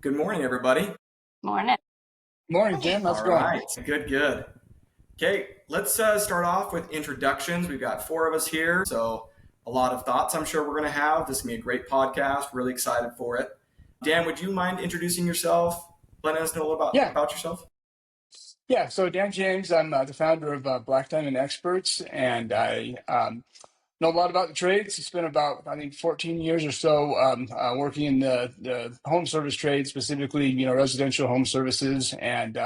Good morning, everybody. Morning. Morning, Tim. How's All it going? right, good, good. Okay, let's start off with introductions. We've got four of us here, so a lot of thoughts I'm sure we're going to have. This is going to be a great podcast. Really excited for it. Dan, would you mind introducing yourself, letting us know Yeah, about yourself? yeah. So Dan James, I'm the founder of Black Diamond Experts, and I know a lot about the trades. It's been about, I think, 14 years or so working in the home service trade, specifically, residential home services, and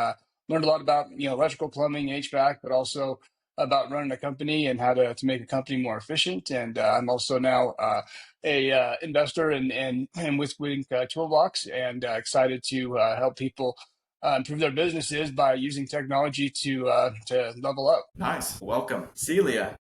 learned a lot about, electrical, plumbing, HVAC, but also about running a company and how to make a company more efficient. And I'm also now a investor and with Toolbox, and excited to help people improve their businesses by using technology to level up. Nice. Welcome. Celia,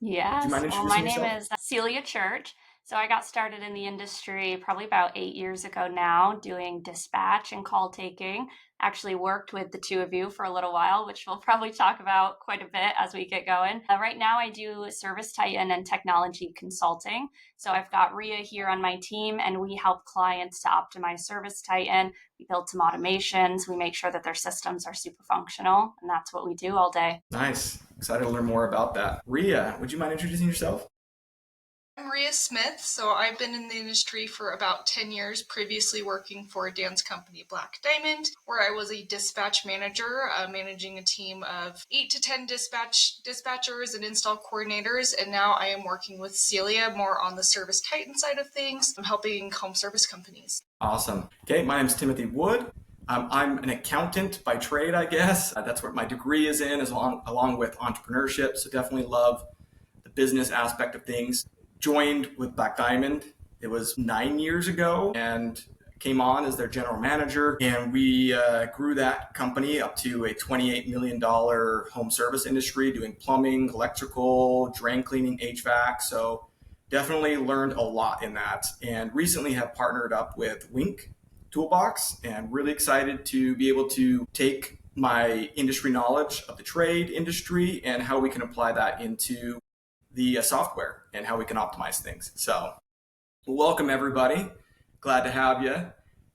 would you Yes. mind Well, my introducing name yourself? is Celia Church. So I got started in the industry probably about 8 years ago now, doing dispatch and call taking. Actually worked with the two of you for a little while, which we'll probably talk about quite a bit as we get going. Right now, I do ServiceTitan and technology consulting. So I've got Ria here on my team, and we help clients to optimize ServiceTitan. We build some automations. We make sure that their systems are super functional, and that's what we do all day. Nice. Excited to learn more about that. Ria, would you mind introducing yourself? I'm Maria Smith. So I've been in the industry for about 10 years, previously working for Dan's company, Black Diamond, where I was a dispatch manager, managing a team of 8 to 10 dispatchers and install coordinators. And now I am working with Celia more on the Service Titan side of things. I'm helping home service companies. Awesome. Okay, my name is Timothy Wood. I'm an accountant by trade, I guess. That's what my degree is in, along with entrepreneurship. So definitely love the business aspect of things. Joined with Black Diamond. It was 9 years ago and came on as their general manager. And we grew that company up to a $28 million home service industry doing plumbing, electrical, drain cleaning, HVAC. So definitely learned a lot in that, and recently have partnered up with Wink Toolbox, and really excited to be able to take my industry knowledge of the trade industry and how we can apply that into the software and how we can optimize things. So welcome everybody. Glad to have you.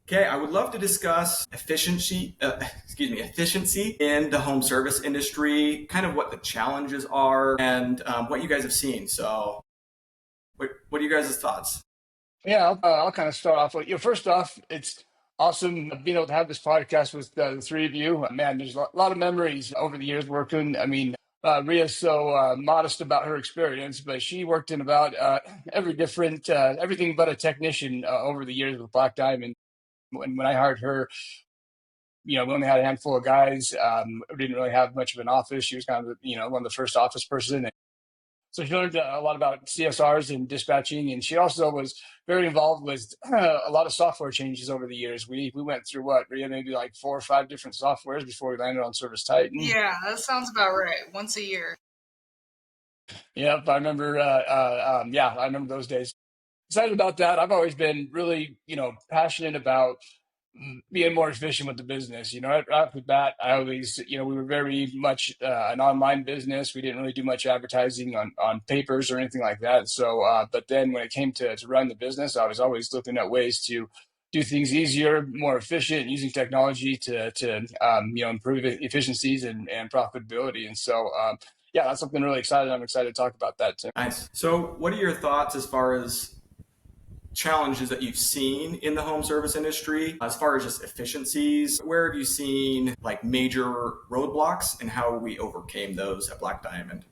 Okay, I would love to discuss efficiency in the home service industry, kind of what the challenges are, and what you guys have seen. So what are you guys' thoughts? Yeah, I'll kind of start off with first off, it's awesome being able to have this podcast with the three of you. Man, there's a lot of memories over the years working. I mean, Ria's so modest about her experience, but she worked in about every different, everything but a technician over the years with Black Diamond. When I hired her, we only had a handful of guys. We didn't really have much of an office. She was kind of, one of the first office person. So she learned a lot about CSRs and dispatching, and she also was very involved with a lot of software changes over the years. We went through what, Ria, maybe like 4 or 5 different softwares before we landed on Service Titan. Yeah, that sounds about right. Once a year. Yep, I remember. Yeah, I remember those days. Excited about that. I've always been really, passionate about being more efficient with the business. Right off the bat, I always, we were very much an online business. We didn't really do much advertising on papers or anything like that. So, but then when it came to run the business, I was always looking at ways to do things easier, more efficient, using technology to improve efficiencies and profitability. And so, yeah, that's something really excited. I'm excited to talk about that too. Nice. So what are your thoughts as far as challenges that you've seen in the home service industry as far as just efficiencies? Where have you seen like major roadblocks and how we overcame those at Black Diamond?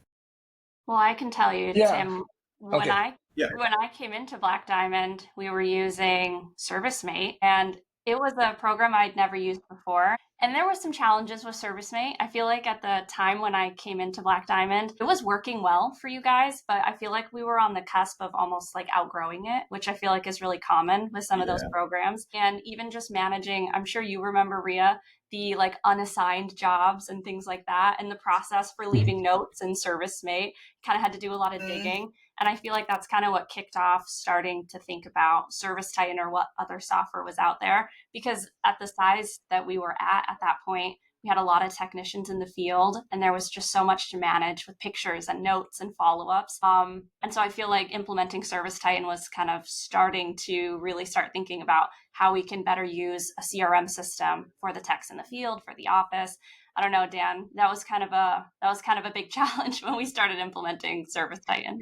Well, I can tell you, Yeah. Tim, when Okay. I Yeah. when I came into Black Diamond, we were using ServiceMate, and it was a program I'd never used before. And there were some challenges with ServiceMate. I feel like at the time when I came into Black Diamond, it was working well for you guys, but I feel like we were on the cusp of almost like outgrowing it, which I feel like is really common with some of those Yeah. programs. And even just managing, I'm sure you remember, Ria, the like unassigned jobs and things like that, and the process for Mhm. leaving notes in ServiceMate kind of had to do a lot of digging. And I feel like that's kind of what kicked off starting to think about ServiceTitan or what other software was out there. Because at the size that we were at that point, we had a lot of technicians in the field, and there was just so much to manage with pictures and notes and follow-ups. And so I feel like implementing ServiceTitan was kind of starting to really start thinking about how we can better use a CRM system for the techs in the field, for the office. I don't know, Dan, that was kind of a big challenge when we started implementing ServiceTitan.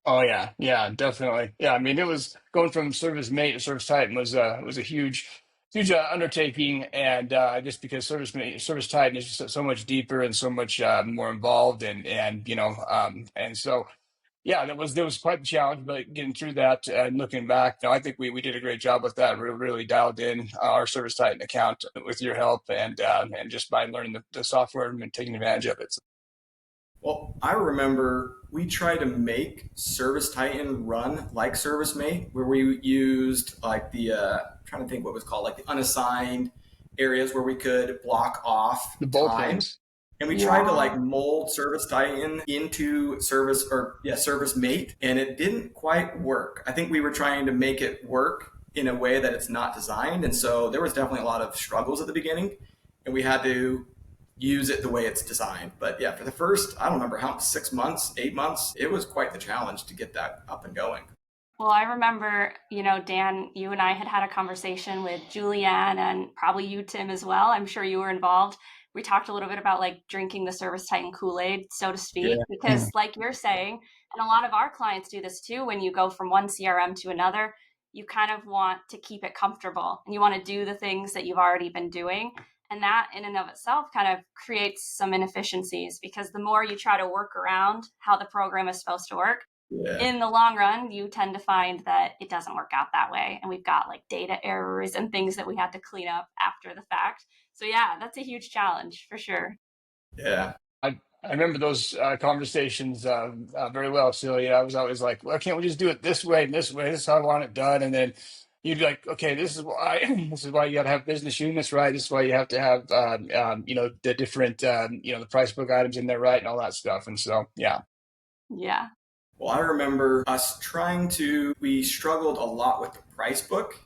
Oh yeah, definitely. Yeah, I mean, it was going from Service Mate to Service Titan was a huge undertaking, and just because Service Titan is just so much deeper and so much more involved, and and so yeah, that was quite the challenge, but getting through that and looking back, no, I think we did a great job with that. We really dialed in our Service Titan account with your help, and just by learning the software and taking advantage of it. Well, I remember we tried to make ServiceTitan run like ServiceMate, where we used like trying to think what was called like the unassigned areas where we could block off The time. bullpens. And we tried to like mold ServiceTitan into ServiceMate, and it didn't quite work. I think we were trying to make it work in a way that it's not designed. And so there was definitely a lot of struggles at the beginning, and we had to use it the way it's designed. But yeah, for the first, I don't remember how 6 months, 8 months, it was quite the challenge to get that up and going. Well, I remember, Dan, you and I had a conversation with Julianne and probably you, Tim, as well. I'm sure you were involved. We talked a little bit about like drinking the ServiceTitan Kool-Aid, so to speak, because like you're saying, and a lot of our clients do this too, when you go from one CRM to another, you kind of want to keep it comfortable and you want to do the things that you've already been doing. And that in and of itself kind of creates some inefficiencies because the more you try to work around how the program is supposed to work, in the long run, you tend to find that it doesn't work out that way. And we've got like data errors and things that we had to clean up after the fact. So yeah, that's a huge challenge for sure. Yeah. I remember those conversations very well, Celia. I was always like, well, can't we just do it this way and this way? This is how I want it done. And then you'd be like, okay, this is why this is why you got to have business units right. This is why you have to have the different the price book items in there right and all that stuff. And so yeah. Yeah. Well, I remember we struggled a lot with the price book.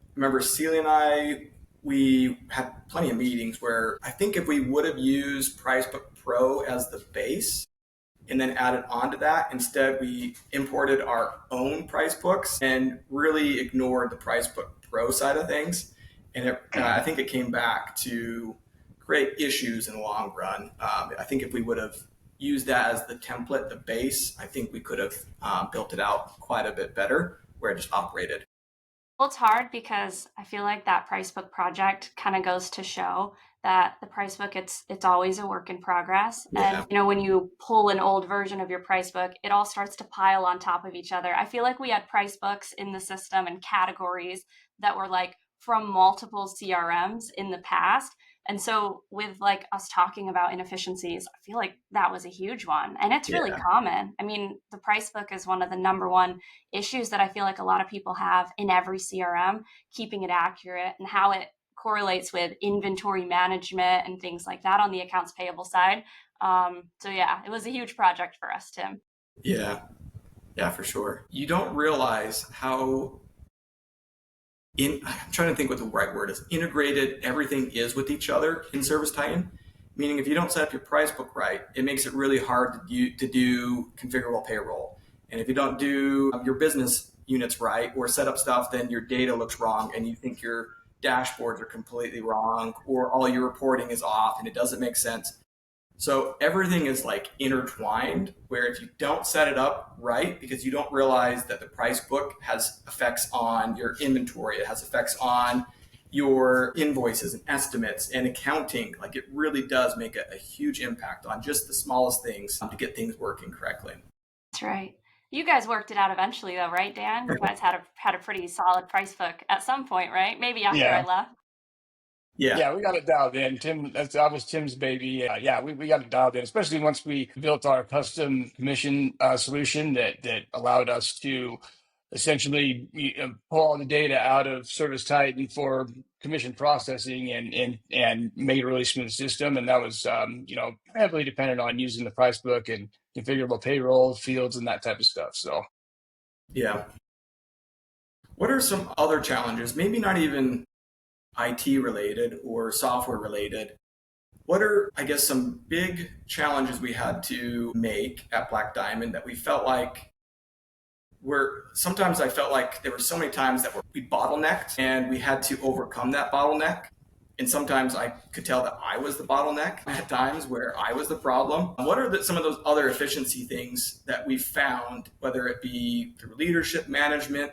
I remember Celia and I, we had plenty of meetings where I think if we would have used Pricebook Pro as the base and then added on to that, instead we imported our own price books and really ignored the Pricebook Pro side of things. And I think it came back to create issues in the long run. I think if we would have used that as the template, the base, I think we could have built it out quite a bit better where it just operated. Well, it's hard because I feel like that price book project kind of goes to show that the price book it's always a work in progress. Yeah. And when you pull an old version of your price book, it all starts to pile on top of each other. I feel like we had price books in the system and categories that were like from multiple CRMs in the past. And so with like us talking about inefficiencies, I feel like that was a huge one. And it's really common. I mean, the price book is one of the number one issues that I feel like a lot of people have in every CRM, keeping it accurate and how it correlates with inventory management and things like that on the accounts payable side. So yeah, it was a huge project for us, Tim. Yeah, for sure. You don't realize how I'm trying to think what the right word is, integrated everything is with each other in ServiceTitan. Meaning if you don't set up your price book right, it makes it really hard to do configurable payroll. And if you don't do your business units right or set up stuff, then your data looks wrong and you think your dashboards are completely wrong or all your reporting is off and it doesn't make sense. So everything is like intertwined where if you don't set it up right, because you don't realize that the price book has effects on your inventory, it has effects on your invoices and estimates and accounting, like it really does make a huge impact on just the smallest things to get things working correctly. That's right. You guys worked it out eventually though, right, Dan? You guys had a pretty solid price book at some point, right? Maybe after I left. Yeah, we got it dialed in. That was Tim's baby. We got it dialed in, especially once we built our custom commission solution that allowed us to essentially pull all the data out of ServiceTitan for commission processing and make it a really smooth system. And that was heavily dependent on using the price book and configurable payroll fields and that type of stuff. So yeah. What are some other challenges? Maybe not even IT related or software related What are, I guess, some big challenges we had to make at Black Diamond that we felt like sometimes I felt like there were so many times that we bottlenecked and we had to overcome that bottleneck. And sometimes I could tell that I was the bottleneck at times where I was the problem. What are some of those other efficiency things that we found, whether it be through leadership management?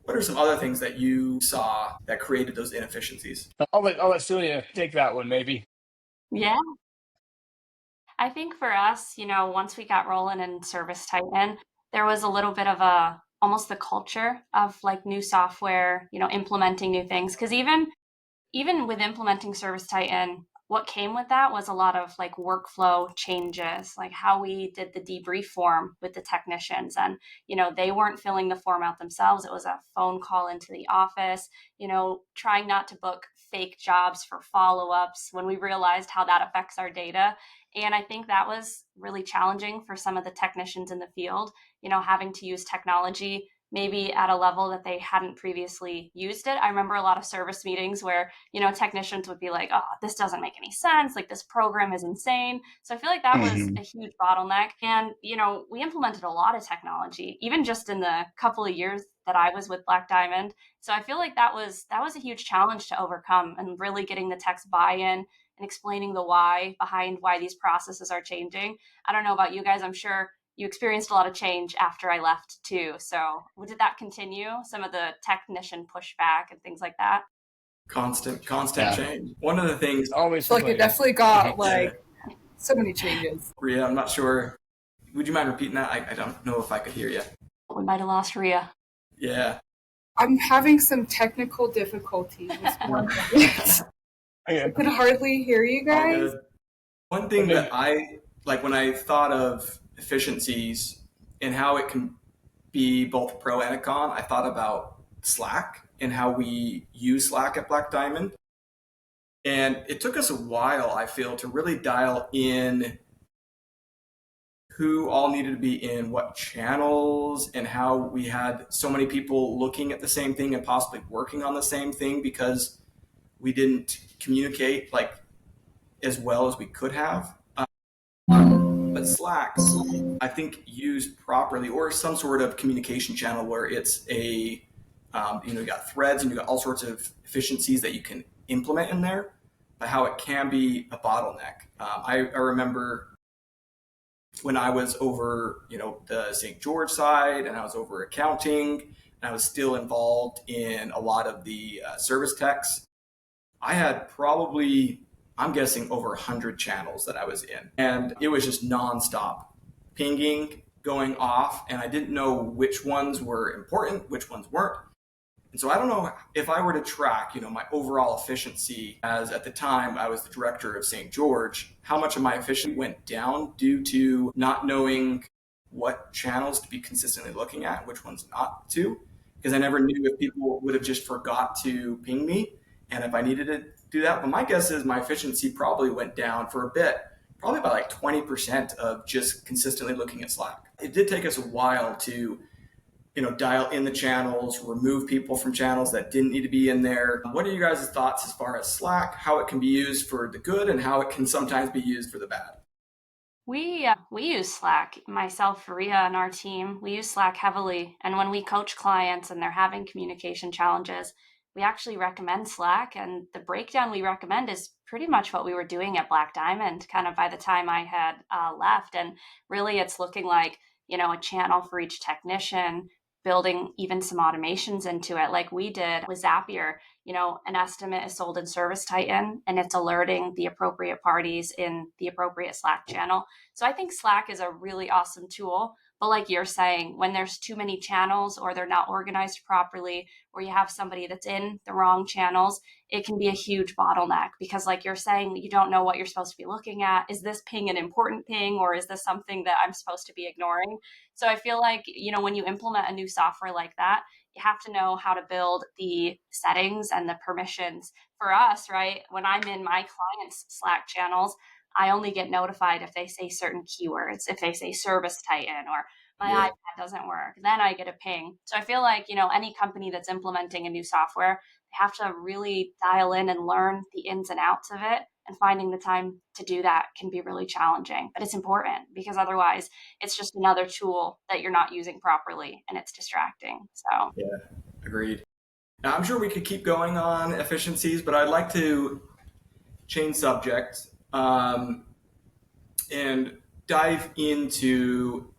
What are some other things that you saw that created those inefficiencies? I'll let Celia take that one, maybe. Yeah. I think for us, once we got rolling in ServiceTitan, there was a little bit of almost the culture of like new software, implementing new things. Because even with implementing ServiceTitan, what came with that was a lot of like workflow changes, like how we did the debrief form with the technicians. And, they weren't filling the form out themselves. It was a phone call into the office, trying not to book fake jobs for follow-ups when we realized how that affects our data. And I think that was really challenging for some of the technicians in the field, having to use technology maybe at a level that they hadn't previously used it. I remember a lot of service meetings where, technicians would be like, oh, this doesn't make any sense. Like this program is insane. So I feel like that was Hmm. a huge bottleneck. And, we implemented a lot of technology, even just in the couple of years that I was with Black Diamond. So I feel like that was a huge challenge to overcome, and really getting the tech's buy-in and explaining the why behind why these processes are changing. I don't know about you guys. I'm sure you experienced a lot of change after I left too. So did that continue? Some of the technician pushback and things like that? Constant Yeah, change. One of the things, always feel like it complaining. definitely got yeah, like so many changes. Rhea, I'm not sure. Would you mind repeating that? I don't know if I could hear you. We might have lost Rhea. Yeah. I'm having some technical difficulties. I Yeah. could hardly hear you All guys. good. One thing that I like when I thought of efficiencies and how it can be both a pro and a con, I thought about Slack and how we use Slack at Black Diamond. And it took us a while, I feel, to really dial in who all needed to be in what channels and how we had so many people looking at the same thing and possibly working on the same thing because we didn't communicate like as well as we could have. But Slack, I think, used properly, or some sort of communication channel where it's you got threads and you got all sorts of efficiencies that you can implement in there, but how it can be a bottleneck. I remember when I was over, the St. George side, and I was over accounting, and I was still involved in a lot of the service techs. I had probably, I'm guessing, over 100 channels that I was in. And it was just nonstop pinging going off. And I didn't know which ones were important, which ones weren't. And so I don't know if I were to track, my overall efficiency, as at the time I was the director of St. George, how much of my efficiency went down due to not knowing what channels to be consistently looking at, which ones not to, because I never knew if people would have just forgot to ping me and if I needed to do that. But my guess is my efficiency probably went down for a bit, probably by like 20% of just consistently looking at Slack. It did take us a while to dial in the channels, remove people from channels that didn't need to be in there. What are you guys' thoughts as far as Slack, how it can be used for the good and how it can sometimes be used for the bad? We use Slack. Myself, Rhea, and our team, we use Slack heavily. And when we coach clients and they're having communication challenges, we actually recommend Slack. And the breakdown we recommend is pretty much what we were doing at Black Diamond, kind of by the time I had left. And really, it's looking like a channel for each technician, building even some automations into it, like we did with Zapier. An estimate is sold in ServiceTitan, and it's alerting the appropriate parties in the appropriate Slack channel. So I think Slack is a really awesome tool. But like you're saying, when there's too many channels or they're not organized properly, or you have somebody that's in the wrong channels, it can be a huge bottleneck because, like you're saying, you don't know what you're supposed to be looking at. Is this ping an important ping, or is this something that I'm supposed to be ignoring? So I feel like, when you implement a new software like that, you have to know how to build the settings and the permissions. For us, right, when I'm in my clients' Slack channels, I only get notified if they say certain keywords, if they say Service Titan or my Yeah. iPad doesn't work, then I get a ping. So I feel like, any company that's implementing a new software, You have to really dial in and learn the ins and outs of it. And finding the time to do that can be really challenging, but it's important because otherwise it's just another tool that you're not using properly and it's distracting. So, Yeah, agreed. Now, I'm sure we could keep going on efficiencies, but I'd like to change subject and dive into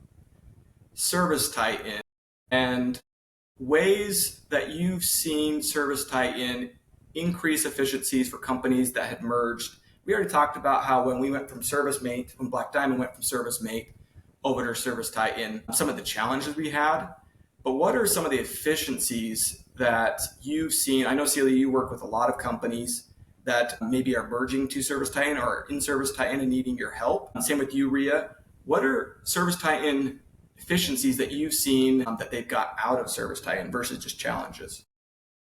ServiceTitan and ways that you've seen ServiceTitan increase efficiencies for companies that had merged. We already talked about how when we went from ServiceMate, when Black Diamond went from ServiceMate over to ServiceTitan, some of the challenges we had. But what are some of the efficiencies that you've seen? I know, Celia, you work with a lot of companies that maybe are merging to ServiceTitan or in ServiceTitan and needing your help. And same with you, Ria. What are ServiceTitan efficiencies that you've seen that they've got out of ServiceTitan versus just challenges?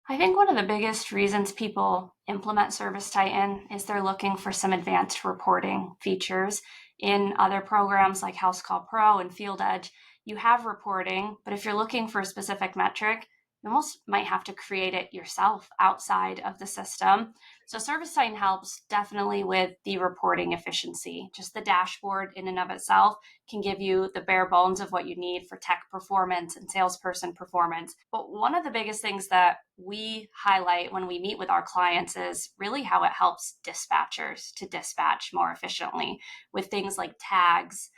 I think one of the biggest reasons people implement ServiceTitan is they're looking for some advanced reporting features. In other programs like House Call Pro and Field Edge, you have reporting, but if you're looking for a specific metric, you almost might have to create it yourself outside of the system. So ServiceTitan helps definitely with the reporting efficiency. Just the dashboard in and of itself can give you the bare bones of what you need for tech performance and salesperson performance. But one of the biggest things that we highlight when we meet with our clients is really how it helps dispatchers to dispatch more efficiently with things like tags,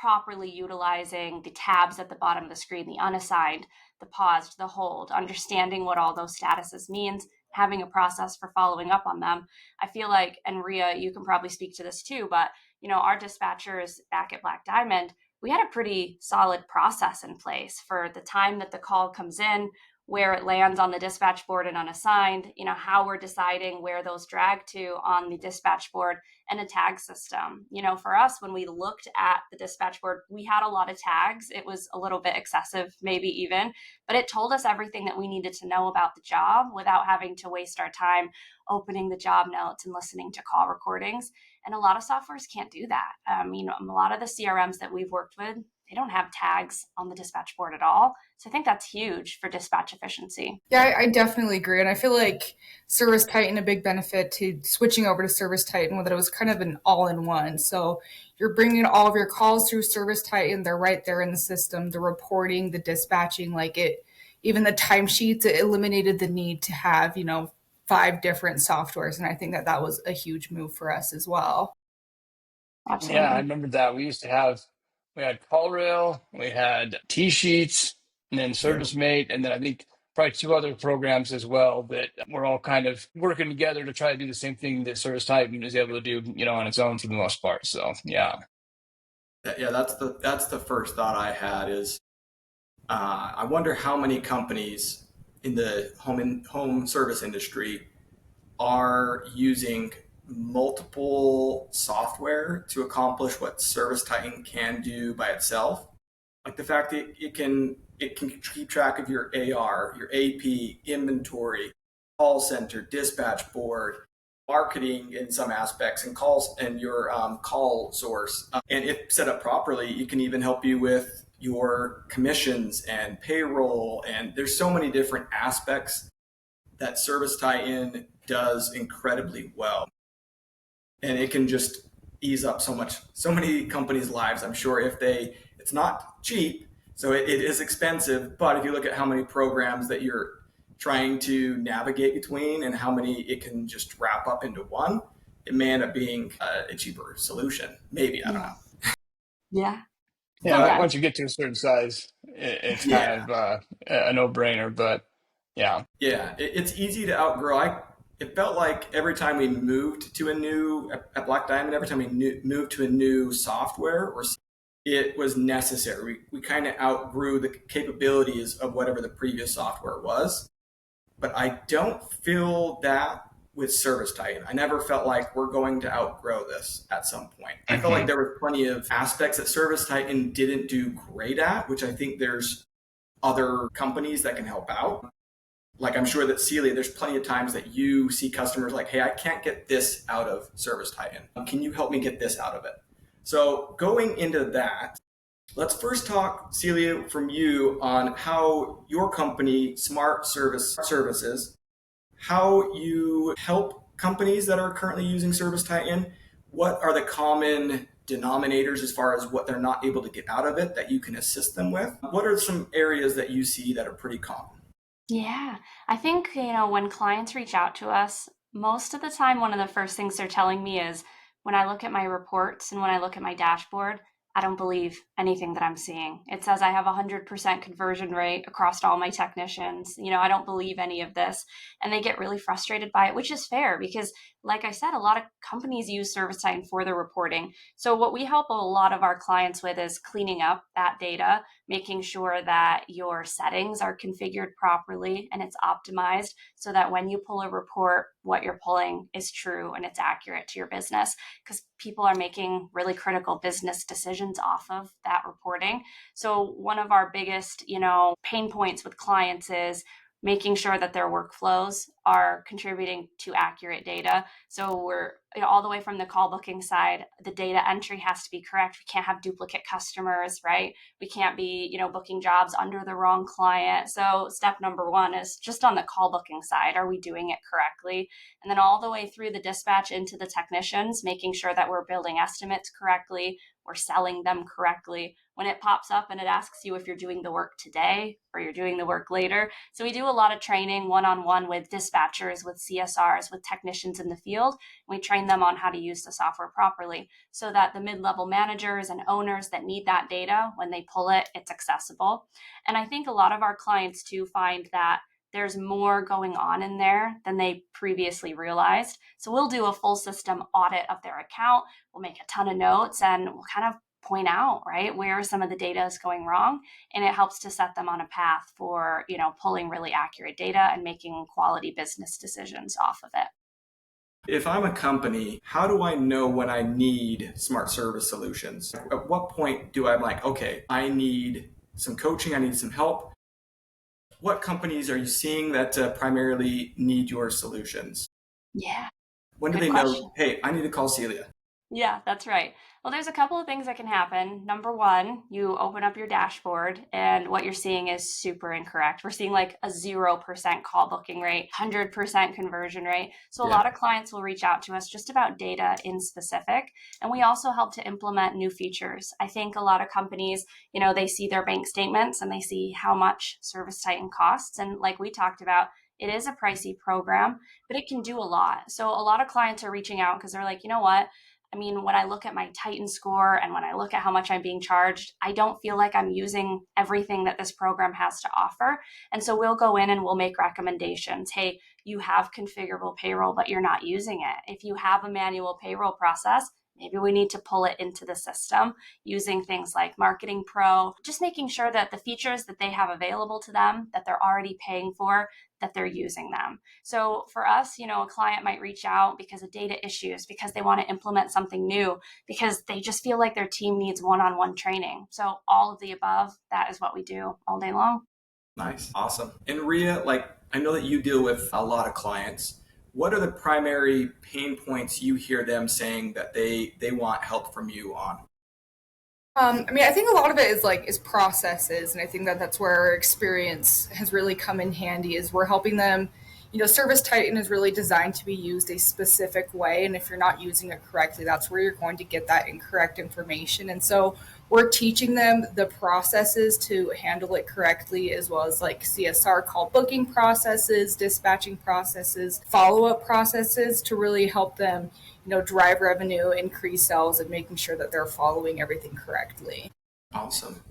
properly utilizing the tabs at the bottom of the screen, the unassigned, the paused, the hold, understanding what all those statuses means, having a process for following up on them. I feel like, and Ria, you can probably speak to this too, but our dispatchers back at Black Diamond, we had a pretty solid process in place for the time that the call comes in, where it lands on the dispatch board and unassigned, how we're deciding where those drag to on the dispatch board, and a tag system. For us, when we looked at the dispatch board, we had a lot of tags. It was a little bit excessive, maybe even, but it told us everything that we needed to know about the job without having to waste our time opening the job notes and listening to call recordings. And a lot of softwares can't do that. A lot of the CRMs that we've worked with, they don't have tags on the dispatch board at all. So I think that's huge for dispatch efficiency. Yeah, I definitely agree. And I feel like ServiceTitan, a big benefit to switching over to ServiceTitan, that it was kind of an all-in-one. So you're bringing all of your calls through ServiceTitan. They're right there in the system, the reporting, the dispatching, even the timesheets, it eliminated the need to have, 5 different softwares. And I think that was a huge move for us as well. Absolutely. Yeah, I remember that. We had CallRail, we had T-Sheets, and then ServiceMate, and then I think probably 2 other programs as well that we're all kind of working together to try to do the same thing that ServiceTitan is able to do, on its own for the most part. So yeah. Yeah, that's the first thought I had is I wonder how many companies in the home service industry are using multiple software to accomplish what ServiceTitan can do by itself. Like the fact that it can keep track of your AR, your AP, inventory, call center, dispatch board, marketing in some aspects, and calls and your call source. And if set up properly, it can even help you with your commissions and payroll. And there's so many different aspects that ServiceTitan does incredibly well. And it can just ease up so many companies' lives. I'm sure it's not cheap, so it is expensive, but if you look at how many programs that you're trying to navigate between and how many it can just wrap up into one, it may end up being a cheaper solution. Maybe, I don't know. Yeah. Yeah, once you get to a certain size, it's kind of a no-brainer, but yeah. Yeah, it's easy to outgrow. It felt like every time we moved to at Black Diamond, every time we moved to a new software, it was necessary. We kind of outgrew the capabilities of whatever the previous software was. But I don't feel that with ServiceTitan. I never felt like we're going to outgrow this at some point. I felt like there were plenty of aspects that ServiceTitan didn't do great at, which I think there's other companies that can help out. Like I'm sure that Celia, there's plenty of times that you see customers like, hey, I can't get this out of ServiceTitan. Can you help me get this out of it? So going into that, let's first talk, Celia, from you on how your company, Smartservice, how you help companies that are currently using ServiceTitan. What are the common denominators as far as what they're not able to get out of it that you can assist them with? What are some areas that you see that are pretty common? Yeah, I think, when clients reach out to us, most of the time, one of the first things they're telling me is when I look at my reports and when I look at my dashboard, I don't believe anything that I'm seeing. It says I have a 100% conversion rate across all my technicians. I don't believe any of this. And they get really frustrated by it, which is fair because, like I said, a lot of companies use ServiceTitan for their reporting. So, what we help a lot of our clients with is cleaning up that data, making sure that your settings are configured properly and it's optimized so that when you pull a report, what you're pulling is true and it's accurate to your business because people are making really critical business decisions off of that reporting. So one of our biggest, pain points with clients is making sure that their workflows are contributing to accurate data. So we're all the way from the call booking side, the data entry has to be correct. We can't have duplicate customers, right? We can't be, booking jobs under the wrong client. So step number one is just on the call booking side, are we doing it correctly? And then all the way through the dispatch into the technicians, making sure that we're building estimates correctly, we're selling them correctly. When it pops up and it asks you if you're doing the work today or you're doing the work later. So we do a lot of training one-on-one with dispatchers, with CSRs, with technicians in the field. We train them on how to use the software properly so that the mid-level managers and owners that need that data, when they pull it, it's accessible. And I think a lot of our clients too find that there's more going on in there than they previously realized. So we'll do a full system audit of their account. We'll make a ton of notes and we'll kind of point out, right, where some of the data is going wrong. And it helps to set them on a path for, pulling really accurate data and making quality business decisions off of it. If I'm a company, how do I know when I need smart service solutions? At what point do I like, okay, I need some coaching, I need some help? What companies are you seeing that primarily need your solutions? Yeah, When do good they question. know, hey, I need to call Celia? Yeah, that's right. Well, there's a couple of things that can happen. Number one, you open up your dashboard and what you're seeing is super incorrect. We're seeing like a 0% call booking rate, 100% conversion rate. So a Yeah, lot of clients will reach out to us just about data in specific. And we also help to implement new features. I think a lot of companies, they see their bank statements and they see how much ServiceTitan costs. And like we talked about, it is a pricey program, but it can do a lot. So a lot of clients are reaching out because they're like, you know what? I mean, when I look at my Titan score and when I look at how much I'm being charged, I don't feel like I'm using everything that this program has to offer. And so we'll go in and we'll make recommendations. Hey, you have configurable payroll, but you're not using it. If you have a manual payroll process, maybe we need to pull it into the system using things like Marketing Pro, just making sure that the features that they have available to them, that they're already paying for, that they're using them. So for us, a client might reach out because of data issues, because they want to implement something new, because they just feel like their team needs one-on-one training. So all of the above, that is what we do all day long. nice, awesome. And Ria, I know that you deal with a lot of clients. What are the primary pain points you hear them saying that they want help from you on? I think a lot of it is processes, and I think that that's where our experience has really come in handy. Is we're helping them. Service Titan is really designed to be used a specific way, and if you're not using it correctly, that's where you're going to get that incorrect information. And so we're teaching them the processes to handle it correctly, as well as like CSR call booking processes, dispatching processes, follow up processes to really help them drive revenue, increase sales, and making sure that they're following everything correctly. Awesome.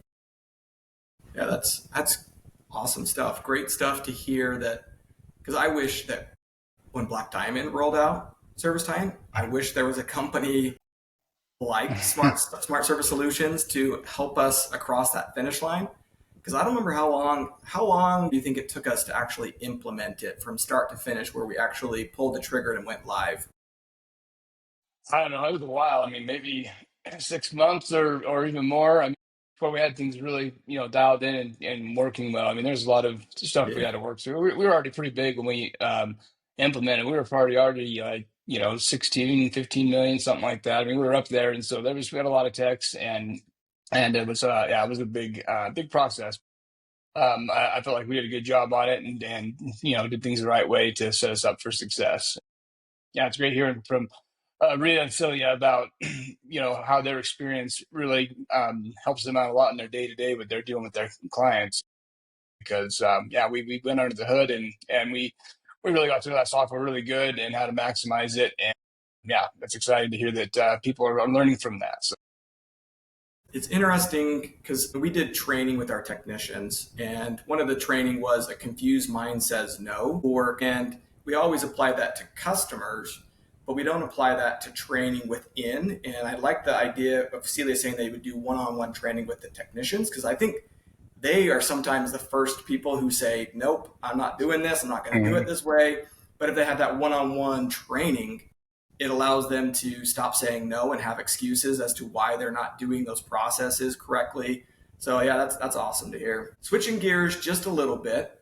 Yeah, that's awesome stuff. Great stuff to hear that because I wish that when Black Diamond rolled out ServiceTitan, I wish there was a company like Smart Service Solutions to help us across that finish line. Because I don't remember how long do you think it took us to actually implement it from start to finish, where we actually pulled the trigger and went live? I don't know. It was a while. I mean, maybe 6 months or even more. I mean, before we had things really, dialed in and working well. I mean, there's a lot of stuff we Yeah, had to work through. We were already pretty big when we implemented. We were already 16, 15 million, something like that. I mean, we were up there, and so we had a lot of techs, and it was it was a big process. I felt like we did a good job on it and did things the right way to set us up for success. Yeah, it's great hearing from Rita and Celia about how their experience really helps them out a lot in their day to day with their dealing with their clients. Because we went under the hood and we really got to know that software really good and how to maximize it. And yeah, that's exciting to hear that people are learning from that. So. It's interesting because we did training with our technicians, and one of the training was a confused mind says no, and we always apply that to customers, but we don't apply that to training within. And I like the idea of Celia saying they would do one-on-one training with the technicians, because I think they are sometimes the first people who say, nope, I'm not doing this. I'm not going to do it this way. But if they have that one-on-one training, it allows them to stop saying no and have excuses as to why they're not doing those processes correctly. So yeah, that's awesome to hear. Switching gears just a little bit,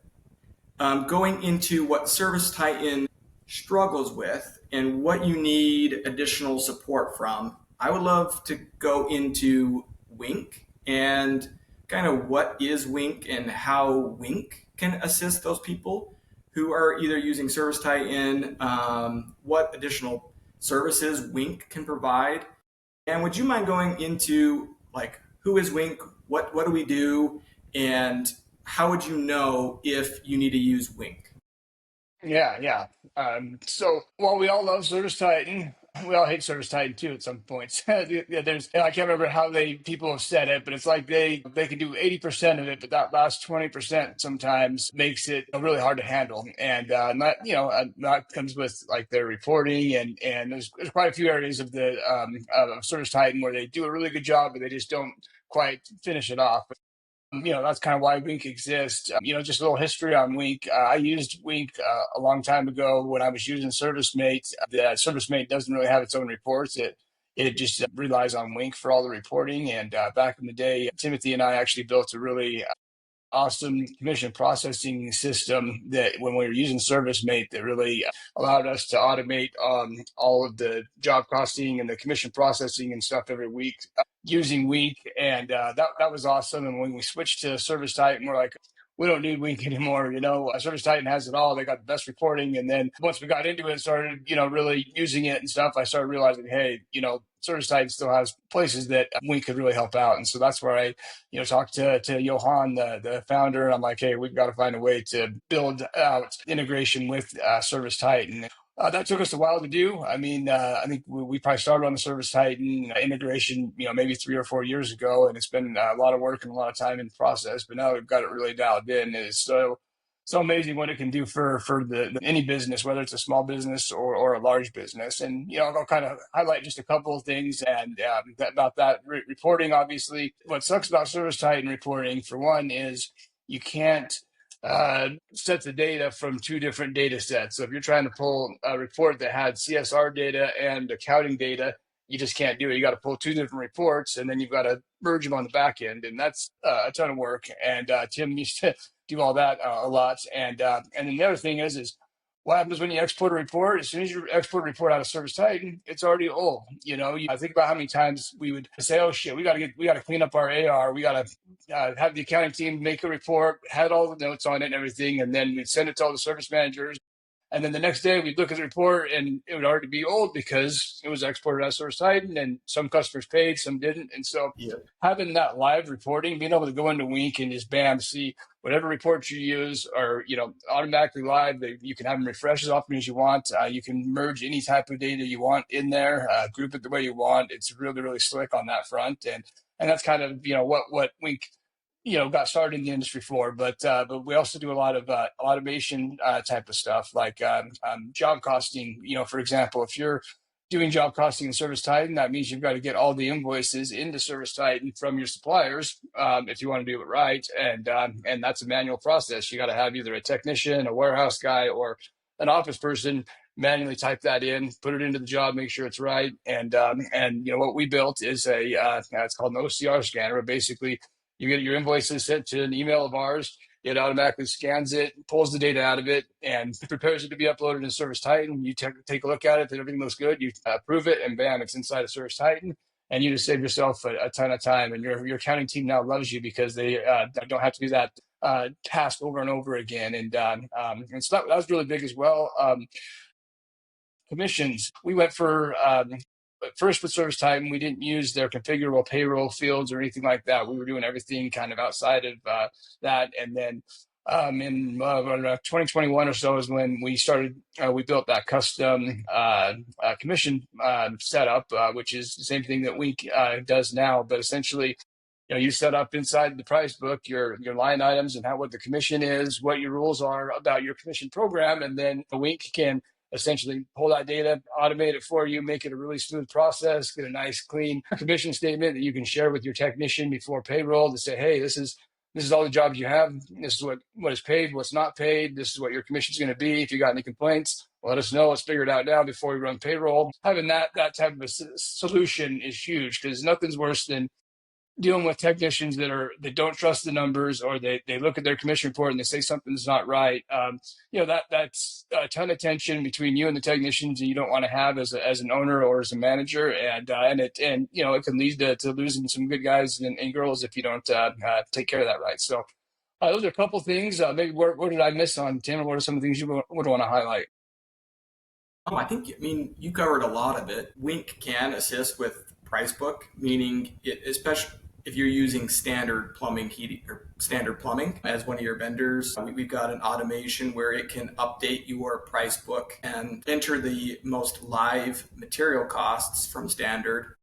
going into what ServiceTitan struggles with and what you need additional support from. I would love to go into Wink and kind of what is Wink and how Wink can assist those people who are either using ServiceTitan, what additional services Wink can provide. And would you mind going into like, who is Wink? What do we do? And how would you know if you need to use Wink? Yeah. So while we all love ServiceTitan, we all hate ServiceTitan too at some points. There's, I can't remember how people have said it, but it's like they can do 80% of it, but that last 20% sometimes makes it really hard to handle. And that comes with like their reporting and there's quite a few areas of the of ServiceTitan where they do a really good job, but they just don't quite finish it off. That's kind of why Wink exists. Just a little history on Wink. I used Wink a long time ago when I was using ServiceMate. The ServiceMate doesn't really have its own reports. It just relies on Wink for all the reporting. And back in the day, Timothy and I actually built a really awesome commission processing system that when we were using ServiceMate that really allowed us to automate all of the job costing and the commission processing and stuff every week using Wink. And that was awesome. And when we switched to ServiceTitan, we're like, we don't need Wink anymore. ServiceTitan has it all. They got the best reporting. And then once we got into it and started, really using it and stuff, I started realizing, hey, ServiceTitan still has places that Wink could really help out. And so that's where I, talked to Johan, the founder, and I'm like, hey, we've got to find a way to build out integration with ServiceTitan. That took us a while to do. I think we probably started on the ServiceTitan integration, maybe 3 or 4 years ago, and it's been a lot of work and a lot of time in the process. But now we've got it really dialed in. It's so amazing what it can do for any business, whether it's a small business or a large business. And I'll kind of highlight just a couple of things and about that reporting. Obviously, what sucks about ServiceTitan reporting, for one, is you can't set the data from 2 different data sets. So if you're trying to pull a report that had CSR data and accounting data, you just can't do it. You got to pull 2 different reports and then you've got to merge them on the back end. And that's a ton of work. And Tim used to do all that a lot. And then the other thing is what happens when you export a report? As soon as you export a report out of ServiceTitan, it's already old. I think about how many times we would say, "Oh shit, we got to clean up our AR. We got to have the accounting team make a report, had all the notes on it and everything, and then we'd send it to all the service managers." And then the next day we'd look at the report and it would already be old because it was exported out of ServiceTitan and some customers paid, some didn't. And so having that live reporting, being able to go into Wink and just bam, see whatever reports you use are, automatically live. You can have them refresh as often as you want. You can merge any type of data you want in there, group it the way you want. It's really, really slick on that front. And that's kind of, what Wink got started in the industry for, but we also do a lot of automation type of stuff like job costing. For example, if you're doing job costing in ServiceTitan, that means you've got to get all the invoices into ServiceTitan from your suppliers if you want to do it right, and that's a manual process. You got to have either a technician, a warehouse guy, or an office person manually type that in, put it into the job, make sure it's right, and what we built is it's called an OCR scanner. Basically, you get your invoices sent to an email of ours. It automatically scans it, pulls the data out of it, and prepares it to be uploaded in ServiceTitan. You take a look at it, if everything looks good, you approve it, and bam, it's inside of ServiceTitan. And you just save yourself a ton of time. And your accounting team now loves you because they don't have to do that task over and over again. And so that was really big as well. Commissions. We went for first with ServiceTitan, we didn't use their configurable payroll fields or anything like that. We were doing everything kind of outside of that. And then in 2021 or so is when we started, we built that custom commission setup, which is the same thing that Wink does now. But essentially, you set up inside the price book your line items and what the commission is, what your rules are about your commission program, and then Wink can essentially pull that data, automate it for you, make it a really smooth process, get a nice clean commission statement that you can share with your technician before payroll to say, hey, this is all the jobs you have. This is what is paid, what's not paid. This is what your commission is going to be. If you got any complaints, let us know. Let's figure it out now before we run payroll. Having that type of a solution is huge, because nothing's worse than dealing with technicians that don't trust the numbers, or they look at their commission report and they say something's not right. That's a ton of tension between you and the technicians that you don't want to have as an owner or as a manager, and it can lead to losing some good guys and girls if you don't take care of that right. So those are a couple things. Maybe what did I miss on, Tim, or what are some of the things you would want to highlight? Oh, you covered a lot of it. Wink can assist with price book, meaning especially if you're using standard plumbing, heating, or standard plumbing as one of your vendors. We've got an automation where it can update your price book and enter the most live material costs from standard.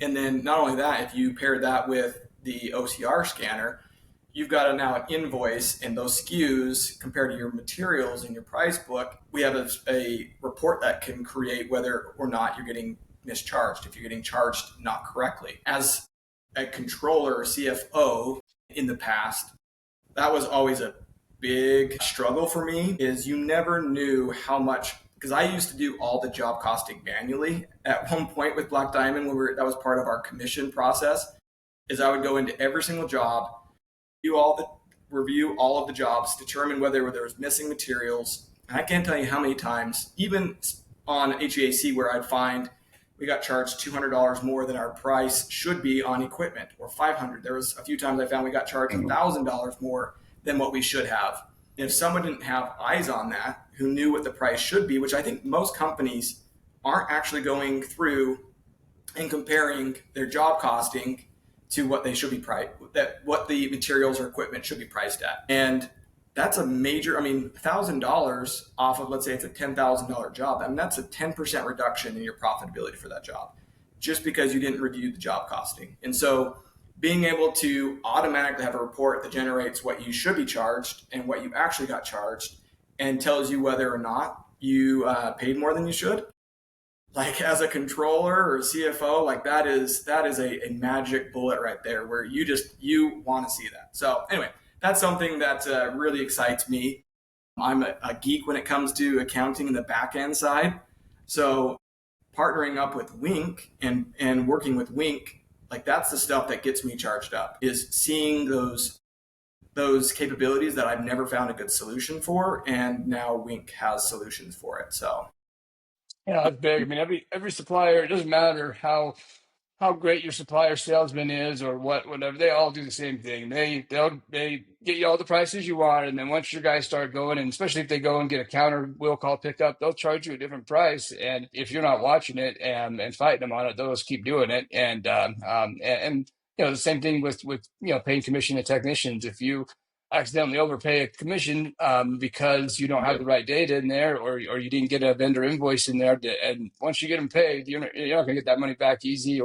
And then not only that, if you pair that with the OCR scanner, you've got now an invoice and those SKUs compared to your materials in your price book. We have a report that can create whether or not you're getting mischarged, if you're getting charged not correctly. As a controller or CFO in the past, that was always a big struggle for me, is you never knew how much, because I used to do all the job costing manually at one point with Black Diamond, that was part of our commission process, is I would go into every single job, review all of the jobs, determine whether there was missing materials. And I can't tell you how many times, even on HVAC, where I'd find we got charged $200 more than our price should be on equipment, or $500. There was a few times I found we got charged $1,000 more than what we should have. And if someone didn't have eyes on that, who knew what the price should be, which I think most companies aren't actually going through and comparing their job costing to what they should be priced, what the materials or equipment should be priced at. And that's a major, $1,000 off of, let's say it's a $10,000 job. That's a 10% reduction in your profitability for that job, just because you didn't review the job costing. And so being able to automatically have a report that generates what you should be charged and what you actually got charged, and tells you whether or not you paid more than you should, like as a controller or CFO, that is a magic bullet right there, where you want to see that. So anyway, that's something that really excites me. I'm a geek when it comes to accounting in the back end side. So partnering up with Wink and working with Wink, that's the stuff that gets me charged up, is seeing those capabilities that I've never found a good solution for, and now Wink has solutions for it. So yeah, that's big. Every supplier, it doesn't matter how great your supplier salesman is or whatever, they all do the same thing. They get you all the prices you want, and then once your guys start going, and especially if they go and get a counter will call pickup, they'll charge you a different price. And if you're not watching it and fighting them on it, they'll just keep doing it. And the same thing with paying commission to technicians. If you accidentally overpay a commission because you don't have the right data in there, or you didn't get a vendor invoice in there, and once you get them paid, you're not going to get that money back easy.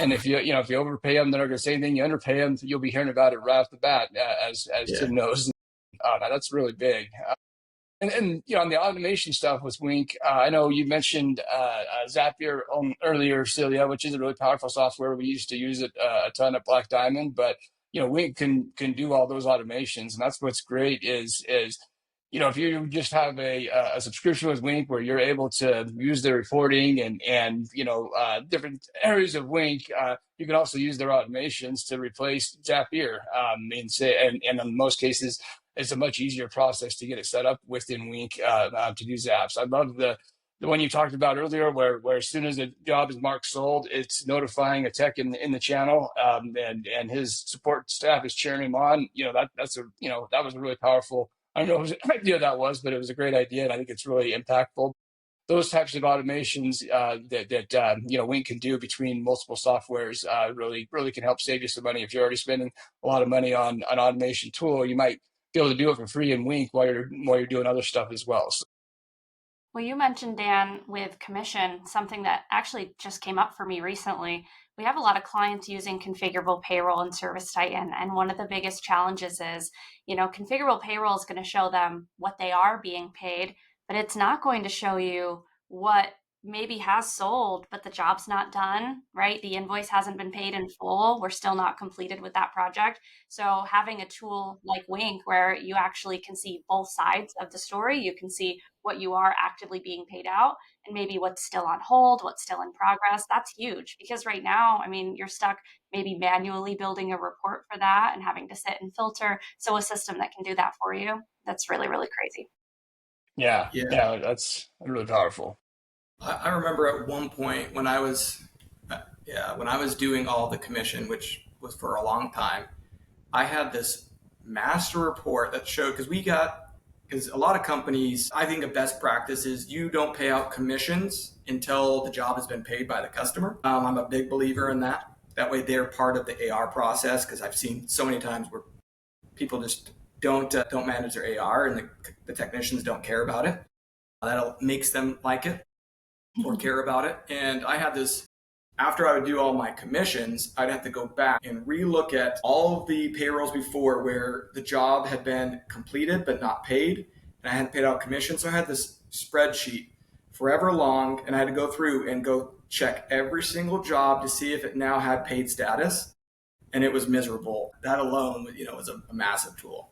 And if you overpay them, they're not going to say anything. You underpay them, you'll be hearing about it right off the bat, as Tim knows. That's really big. And on the automation stuff with Wink, I know you mentioned Zapier earlier, Celia, which is a really powerful software. We used to use it a ton at Black Diamond, but Wink can do all those automations, and that's what's great is if you just have a subscription with Wink where you're able to use their reporting and different areas of Wink, you can also use their automations to replace Zapier. And in most cases, it's a much easier process to get it set up within Wink to do Zaps. I love the the one you talked about earlier, where as soon as the job is marked sold, it's notifying a tech in the channel, and his support staff is cheering him on. That was a really powerful. I don't know whose idea that was, but it was a great idea, and I think it's really impactful. Those types of automations that Wink can do between multiple softwares really can help save you some money. If you're already spending a lot of money on an automation tool, you might be able to do it for free in Wink while you're doing other stuff as well. So, Well, you mentioned, Dan, with commission, something that actually just came up for me recently. We have a lot of clients using configurable payroll in ServiceTitan. And one of the biggest challenges is, configurable payroll is going to show them what they are being paid, but it's not going to show you what maybe has sold, but the job's not done, right? The invoice hasn't been paid in full. We're still not completed with that project. So having a tool like Wink, where you actually can see both sides of the story, you can see what you are actively being paid out and maybe what's still on hold, what's still in progress. That's huge because right now, I mean, you're stuck maybe manually building a report for that and having to sit and filter. So a system that can do that for you, that's really, really crazy. Yeah. that's really powerful. I remember at one point when I was doing all the commission, which was for a long time, I had this master report that showed, because a lot of companies, I think a best practice is you don't pay out commissions until the job has been paid by the customer. I'm a big believer in that. That way they're part of the AR process, because I've seen so many times where people just don't manage their AR, and the technicians don't care about it. That makes them like it or care about it. And I had this, after I would do all my commissions, I'd have to go back and relook at all of the payrolls before where the job had been completed but not paid, and I hadn't paid out commission. So I had this spreadsheet forever long, and I had to go through and go check every single job to see if it now had paid status, and it was miserable. That alone, was a massive tool.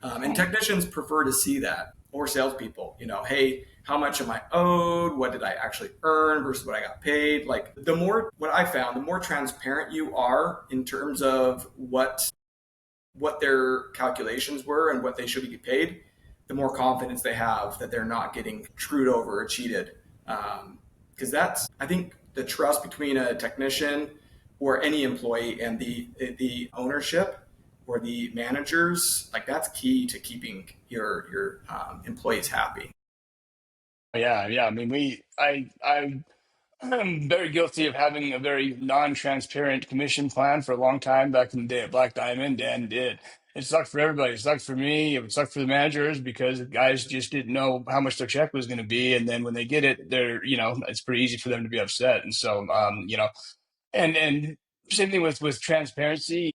And technicians prefer to see that, or salespeople, hey, how much am I owed? What did I actually earn versus what I got paid? Like what I found, the more transparent you are in terms of what their calculations were and what they should be paid, the more confidence they have that they're not getting screwed over or cheated. Because that's, I think, the trust between a technician or any employee and the ownership or the managers, like that's key to keeping your employees happy. Yeah. I mean, I'm very guilty of having a very non-transparent commission plan for a long time back in the day at Black Diamond, and it sucked for everybody. It sucked for me. It sucked for the managers because the guys just didn't know how much their check was going to be, and then when they get it, it's pretty easy for them to be upset. And so, and same thing with transparency.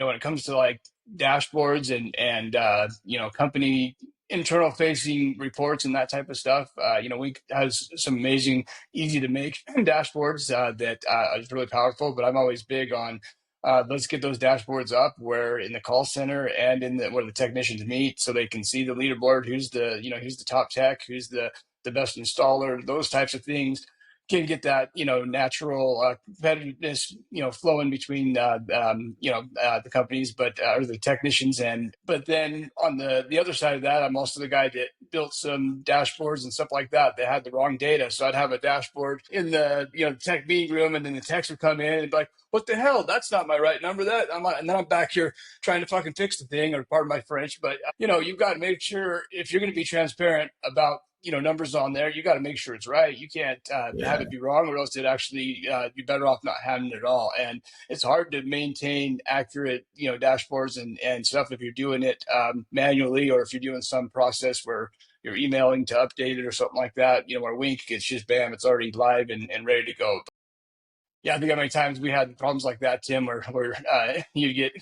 When it comes to like dashboards and company internal facing reports and that type of stuff, Wink has some amazing, easy to make dashboards that is really powerful. But I'm always big on let's get those dashboards up where in the call center and where the technicians meet, so they can see the leaderboard, who's the top tech, who's the best installer, those types of things can get that natural competitiveness flowing between the companies, or the technicians. But then on the other side of that, I'm also the guy that built some dashboards and stuff like that had the wrong data. So I'd have a dashboard in the tech meeting room, and then the techs would come in and be like, what the hell, that's not my right number. And then I'm back here trying to fucking fix the thing, or pardon my French. But you've got to make sure, if you're going to be transparent about numbers on there, you got to make sure it's right. You can't have it be wrong, or else it actually you're better off not having it at all. And it's hard to maintain accurate dashboards and stuff if you're doing it manually, or if you're doing some process where you're emailing to update it or something like that. Where Wink, it's just bam, it's already live and ready to go. But yeah, I think how many times we had problems like that, Tim, where you get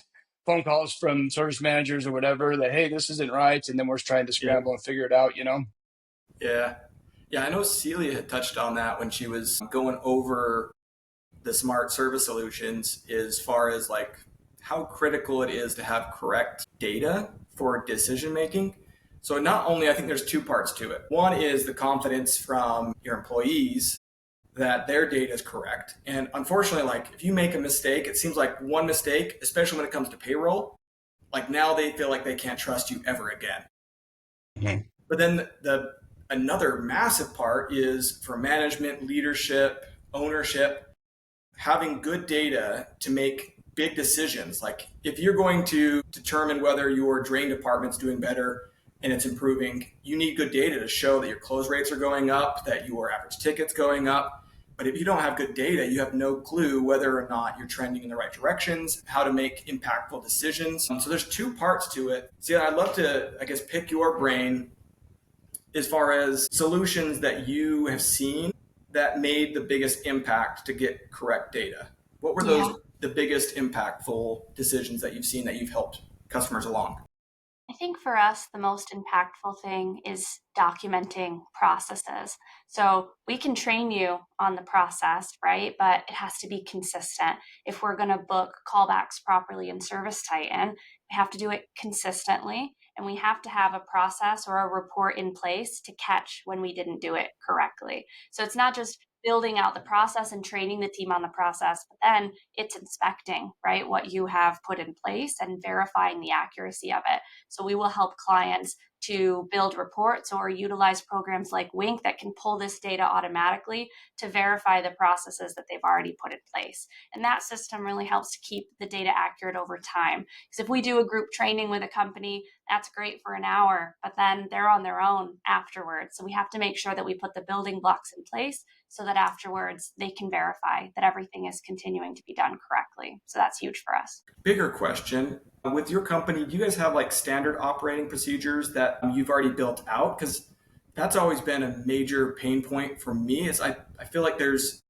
phone calls from service managers or whatever that, hey, this isn't right, and then we're trying to scramble and figure it out. Yeah. I know Celia had touched on that when she was going over the Smartservice solutions, as far as like how critical it is to have correct data for decision making. So not only, I think there's two parts to it. One is the confidence from your employees that their data is correct. And unfortunately, like if you make a mistake, it seems like one mistake, especially when it comes to payroll, like now they feel like they can't trust you ever again. Mm-hmm. But then the Another massive part is for management, leadership, ownership, having good data to make big decisions. Like if you're going to determine whether your drain department's doing better and it's improving, you need good data to show that your close rates are going up, that your average ticket's going up. But if you don't have good data, you have no clue whether or not you're trending in the right directions, how to make impactful decisions. So there's two parts to it. So I'd love to, I guess, pick your brain as far as solutions that you have seen that made the biggest impact to get correct data. What were those the biggest impactful decisions that you've seen that you've helped customers along? I think for us, the most impactful thing is documenting processes. So we can train you on the process, right? But it has to be consistent. If we're going to book callbacks properly in ServiceTitan, we have to do it consistently. And we have to have a process or a report in place to catch when we didn't do it correctly. So it's not just building out the process and training the team on the process, but then it's inspecting, right, what you have put in place and verifying the accuracy of it. So we will help clients to build reports or utilize programs like Wink that can pull this data automatically to verify the processes that they've already put in place. And that system really helps to keep the data accurate over time. Because if we do a group training with a company, that's great for an hour, but then they're on their own afterwards. So we have to make sure that we put the building blocks in place so that afterwards they can verify that everything is continuing to be done correctly. So that's huge for us. Bigger question. With your company, do you guys have like standard operating procedures that you've already built out? Because that's always been a major pain point for me. Is I feel like there's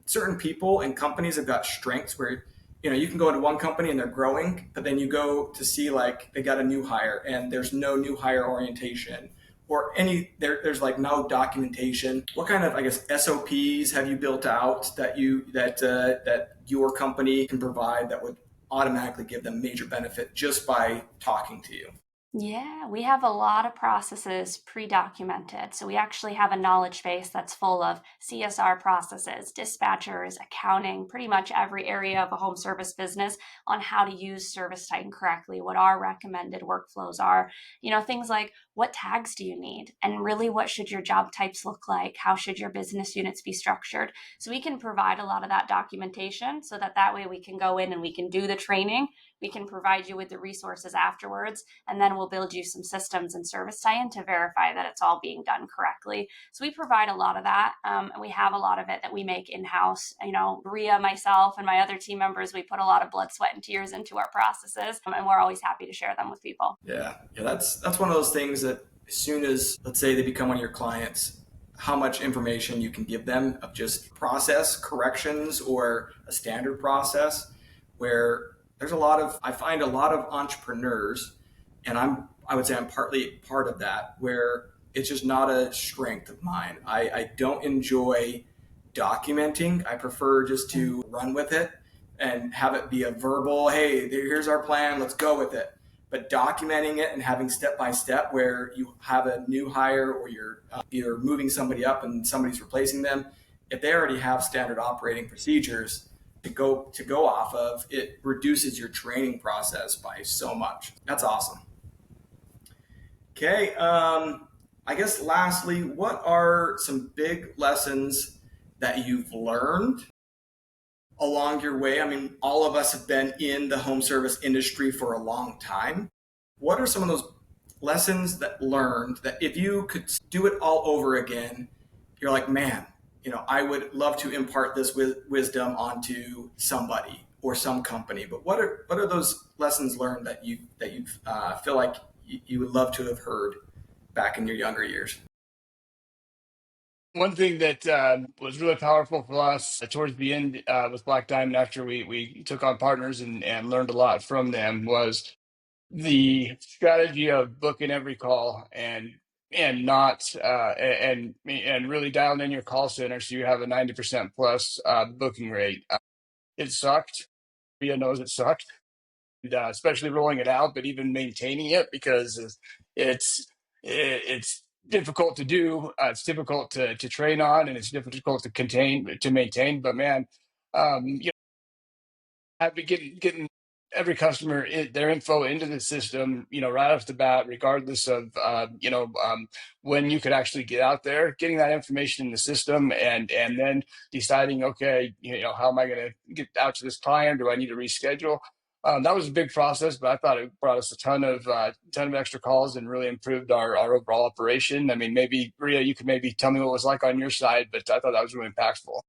certain people and companies have got strengths where you can go into one company and they're growing, but then you go to see like they got a new hire and there's no new hire orientation or there's like no documentation. What kind of, I guess, SOPs have you built out that your company can provide that would automatically give them major benefit just by talking to you? Yeah, we have a lot of processes pre-documented. So we actually have a knowledge base that's full of CSR processes, dispatchers, accounting, pretty much every area of a home service business on how to use ServiceTitan correctly, what our recommended workflows are, things like what tags do you need? And really, what should your job types look like? How should your business units be structured? So we can provide a lot of that documentation so that way we can go in and we can do the training. We can provide you with the resources afterwards, and then we'll build you some systems in ServiceTitan to verify that it's all being done correctly. So we provide a lot of that, and we have a lot of it that we make in-house. Ria, myself, and my other team members, we put a lot of blood, sweat, and tears into our processes, and we're always happy to share them with people. Yeah, that's one of those things that as soon as, let's say, they become one of your clients, how much information you can give them of just process corrections or a standard process where I find a lot of entrepreneurs, and I would say I'm partly part of that, where it's just not a strength of mine. I don't enjoy documenting. I prefer just to run with it and have it be a verbal, hey, here's our plan, let's go with it. But documenting it and having step by step where you have a new hire or you're moving somebody up and somebody's replacing them, if they already have standard operating procedures to go off of, it reduces your training process by so much. That's awesome. Okay, I guess lastly, what are some big lessons that you've learned along your way? I mean, all of us have been in the home service industry for a long time. What are some of those lessons that learned that if you could do it all over again, you're like, man, I would love to impart this wisdom onto somebody or some company. But what are those lessons learned that you feel like you would love to have heard back in your younger years? One thing that was really powerful for us towards the end with Black Diamond, after we took on partners and learned a lot from them, was the strategy of booking every call and not and really dialing in your call center so you have a 90% plus booking rate. It sucked. Ria knows it sucked, and, especially rolling it out, but even maintaining it, because it's difficult to do. It's difficult to train on, and it's difficult to maintain. But man, I've been getting every customer their info into the system, right off the bat, regardless of when you could actually get out there, getting that information in the system, and then deciding, okay, how am I going to get out to this client? Do I need to reschedule? That was a big process, but I thought it brought us a ton of extra calls and really improved our overall operation. I mean, maybe Ria, you could maybe tell me what it was like on your side, but I thought that was really impactful.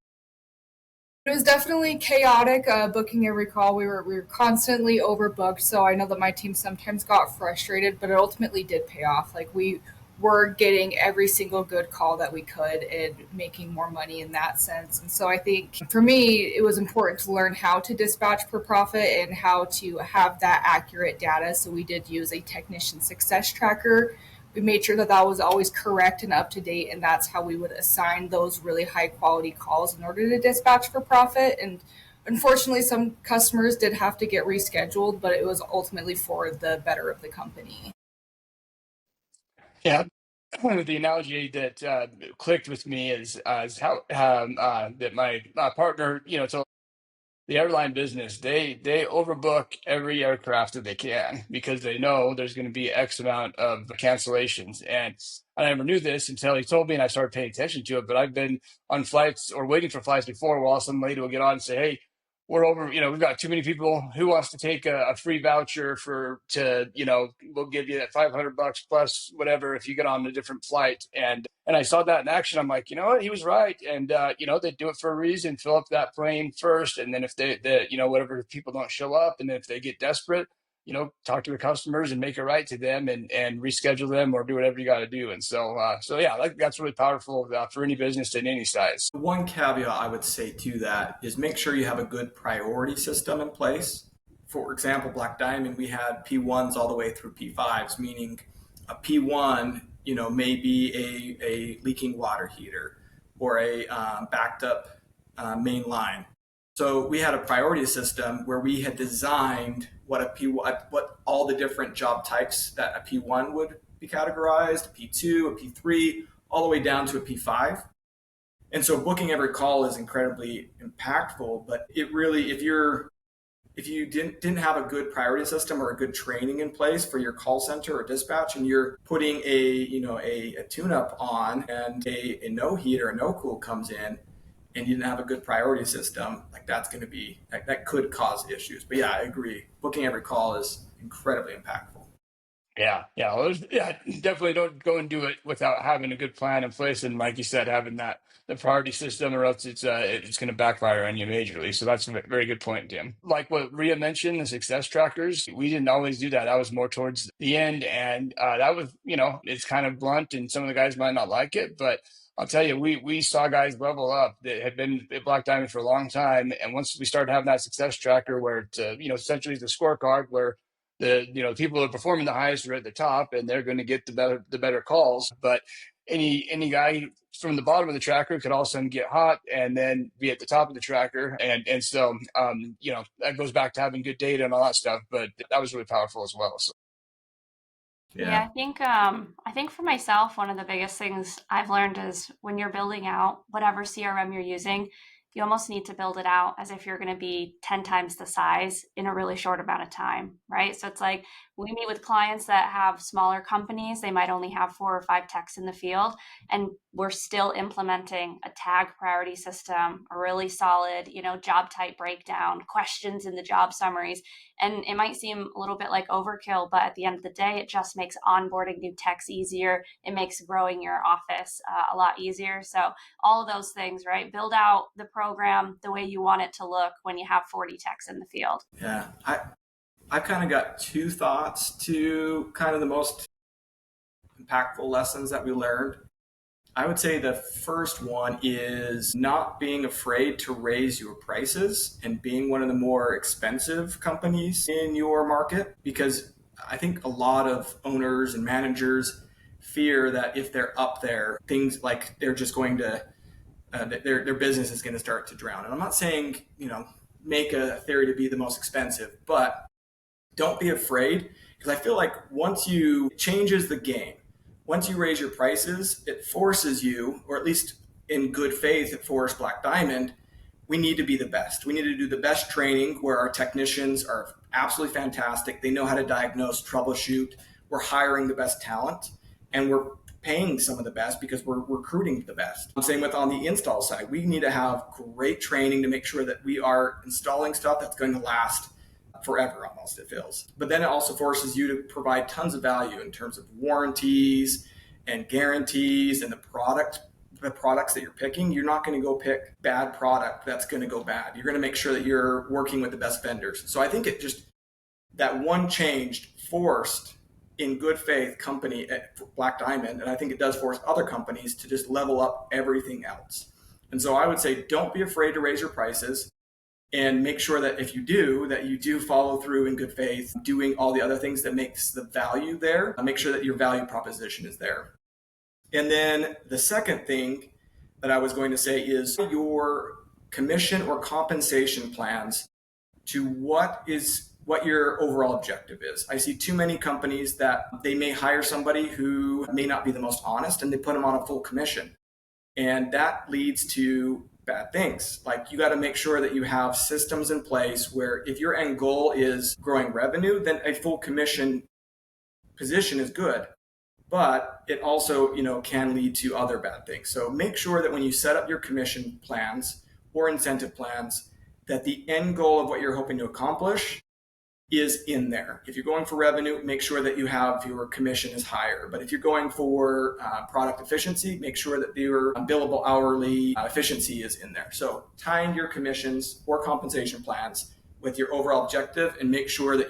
It was definitely chaotic booking every call. We were constantly overbooked, so I know that my team sometimes got frustrated, but it ultimately did pay off. Like we were getting every single good call that we could and making more money in that sense. And so I think for me, it was important to learn how to dispatch per profit and how to have that accurate data. So we did use a technician success tracker. We made sure that that was always correct and up to date, and that's how we would assign those really high quality calls in order to dispatch for profit. And unfortunately, some customers did have to get rescheduled, but it was ultimately for the better of the company. Yeah, the analogy that clicked with me is how that my partner, told the airline business, they overbook every aircraft that they can because they know there's going to be X amount of cancellations. And I never knew this until he told me, and I started paying attention to it. But I've been on flights or waiting for flights before, while some lady will get on and say, "Hey, we're over. We've got too many people. Who wants to take a free voucher we'll give you that $500 plus whatever if you get on a different flight." And I saw that in action. I'm like, you know what? He was right. And they do it for a reason. Fill up that plane first, and then if whatever people don't show up, and if they get desperate, talk to the customers and make it right to them, and reschedule them or do whatever you got to do. And so yeah, that's really powerful for any business in any size. One caveat I would say to that is make sure you have a good priority system in place. For example, Black Diamond, we had P1s all the way through P5s, meaning a P1, may be a leaking water heater or a backed up main line. So we had a priority system where we had designed what all the different job types that a P1 would be categorized, a P2, a P3, all the way down to a P5. And so booking every call is incredibly impactful, but it really, if you didn't have a good priority system or a good training in place for your call center or dispatch, and you're putting a tune-up on, and a no heat or a no cool comes in, and you didn't have a good priority system, like that could cause issues. But yeah, I agree. Booking every call is incredibly impactful. Yeah, definitely don't go and do it without having a good plan in place, and like you said, having the priority system, or else it's going to backfire on you majorly. So that's a very good point, Tim. Like what Ria mentioned, the success trackers, we didn't always do that. That was more towards the end, and that was it's kind of blunt, and some of the guys might not like it, but I'll tell you, we saw guys level up that had been at Black Diamond for a long time, and once we started having that success tracker, where it's essentially the scorecard where the people that are performing the highest are at the top, and they're going to get the better calls. But any guy from the bottom of the tracker could all of a sudden get hot and then be at the top of the tracker, and so that goes back to having good data and all that stuff. But that was really powerful as well. So. Yeah, I think for myself, one of the biggest things I've learned is when you're building out whatever CRM you're using, you almost need to build it out as if you're going to be 10 times the size in a really short amount of time, right? So it's like we meet with clients that have smaller companies. They might only have 4 or 5 techs in the field, and we're still implementing a tag priority system, a really solid, job type breakdown, questions in the job summaries. And it might seem a little bit like overkill, but at the end of the day, it just makes onboarding new techs easier. It makes growing your office a lot easier. So all of those things, right? Build out the program the way you want it to look when you have 40 techs in the field. Yeah, I've kind of got 2 thoughts to kind of the most impactful lessons that we learned. I would say the first one is not being afraid to raise your prices and being one of the more expensive companies in your market, because I think a lot of owners and managers fear that if they're up there, things like they're just going to, their business is going to start to drown. And I'm not saying, make a theory to be the most expensive, but don't be afraid, because I feel like it changes the game. Once you raise your prices, it forces you, or at least in good faith, it forced Black Diamond, we need to be the best. We need to do the best training where our technicians are absolutely fantastic. They know how to diagnose, troubleshoot. We're hiring the best talent, and we're paying some of the best because we're recruiting the best. Same with on the install side. We need to have great training to make sure that we are installing stuff that's going to last forever, almost, it feels. But then it also forces you to provide tons of value in terms of warranties and guarantees and the products that you're picking. You're not going to go pick bad product that's going to go bad. You're going to make sure that you're working with the best vendors. So I think that one change forced, in good faith, company at Black Diamond, and I think it does force other companies to just level up everything else. And so I would say, don't be afraid to raise your prices, and make sure that if you do, that you do follow through in good faith, doing all the other things that makes the value there. Make sure that your value proposition is there. And then the second thing that I was going to say is your commission or compensation plans to what your overall objective is. I see too many companies that they may hire somebody who may not be the most honest, and they put them on a full commission. And that leads to bad things. Like, you got to make sure that you have systems in place where if your end goal is growing revenue, then a full commission position is good. But it also, can lead to other bad things. So make sure that when you set up your commission plans or incentive plans, that the end goal of what you're hoping to accomplish is in there. If you're going for revenue, make sure that you have your commission is higher. But if you're going for product efficiency, make sure that your billable hourly efficiency is in there. So tying your commissions or compensation plans with your overall objective, and make sure that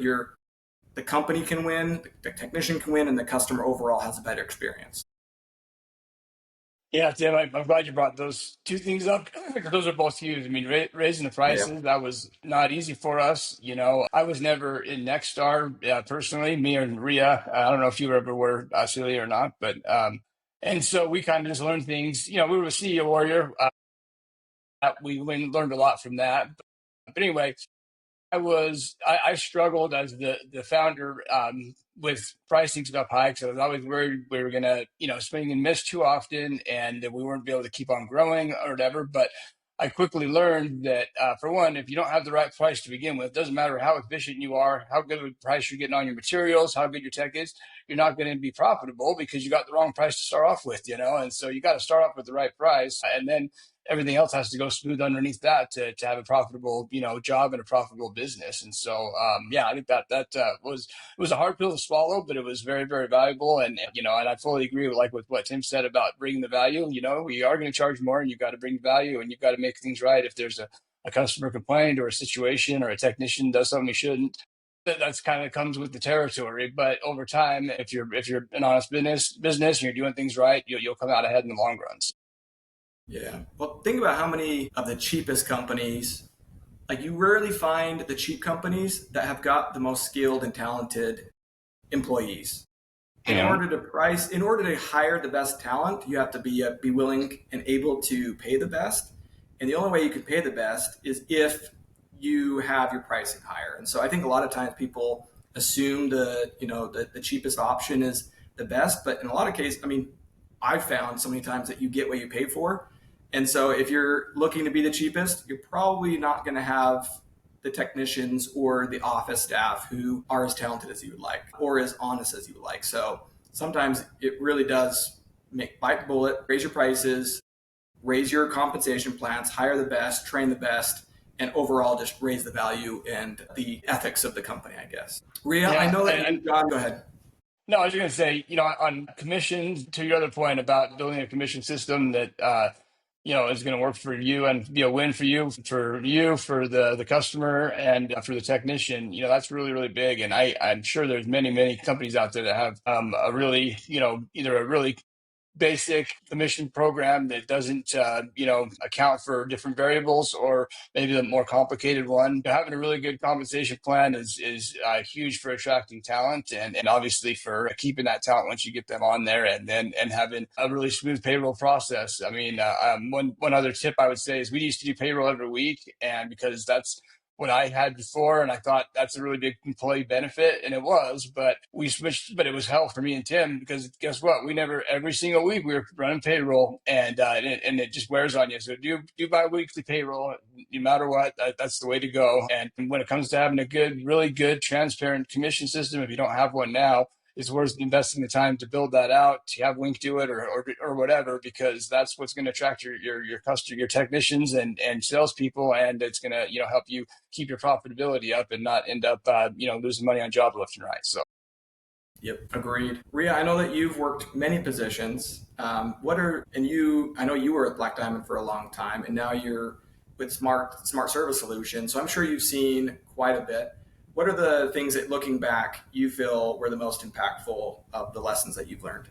the company can win, the technician can win, and the customer overall has a better experience. Yeah, Tim, I'm glad you brought those two things up, because those are both huge. I mean, raising the prices, that was not easy for us. I was never in Nexstar personally, me and Maria. I don't know if you ever were, Celia, or not, but and so we kind of just learned things. We were a CEO warrior. We learned a lot from that. But anyway, I struggled as the founder with pricing stuff high, because I was always worried we were going to, swing and miss too often, and that we weren't be able to keep on growing or whatever. But I quickly learned that, for one, if you don't have the right price to begin with, it doesn't matter how efficient you are, how good of a price you're getting on your materials, how good your tech is, you're not going to be profitable because you got the wrong price to start off with, And so you got to start off with the right price, and then everything else has to go smooth underneath that to have a profitable, job and a profitable business. And so, I think that was a hard pill to swallow, but it was very, very valuable. And I fully agree with what Tim said about bringing the value. We are going to charge more, and you've got to bring value, and you've got to make things right. If there's a customer complaint or a situation or a technician does something he shouldn't, that's kind of comes with the territory. But over time, if you're an honest business and you're doing things right, you'll come out ahead in the long run. Yeah. Well, think about how many of the cheapest companies, like, you rarely find the cheap companies that have got the most skilled and talented employees. In order to hire the best talent, you have to be willing and able to pay the best. And the only way you can pay the best is if you have your pricing higher. And so I think a lot of times people assume the cheapest option is the best, but in a lot of cases, I've found so many times that you get what you pay for. And so if you're looking to be the cheapest, you're probably not going to have the technicians or the office staff who are as talented as you would like or as honest as you would like. So sometimes it really does bite the bullet, raise your prices, raise your compensation plans, hire the best, train the best, and overall just raise the value and the ethics of the company, I guess. Rhea, I know that John, go ahead. No, I was going to say, on commissions, to your other point about building a commission system that, is going to work for you and be a win for you, for the customer, and for the technician. That's really, really big. And I'm sure there's many, many companies out there that have a really, either a really basic commission program that doesn't, account for different variables, or maybe the more complicated one. Having a really good compensation plan is huge for attracting talent, and obviously for keeping that talent once you get them on there, and having a really smooth payroll process. One other tip I would say is we used to do payroll every week, and because that's what I had before, and I thought that's a really big employee benefit, and it was. But we switched, but it was hell for me and Tim, because guess what? We never, every single week we were running payroll, and it just wears on you. So do bi-weekly payroll, no matter what. That's the way to go. And when it comes to having a good, really good, transparent commission system, if you don't have one now, it's worth investing the time to build that out, to have Wink do it or whatever, because that's what's going to attract your customer, your technicians and salespeople, and it's going to help you keep your profitability up and not end up losing money on job left and right. So. Yep, agreed. Rhea, I know that you've worked many positions. I know you were at Black Diamond for a long time, and now you're with Smartservice Solutions. So I'm sure you've seen quite a bit. What are the things that, looking back, you feel were the most impactful of the lessons that you've learned?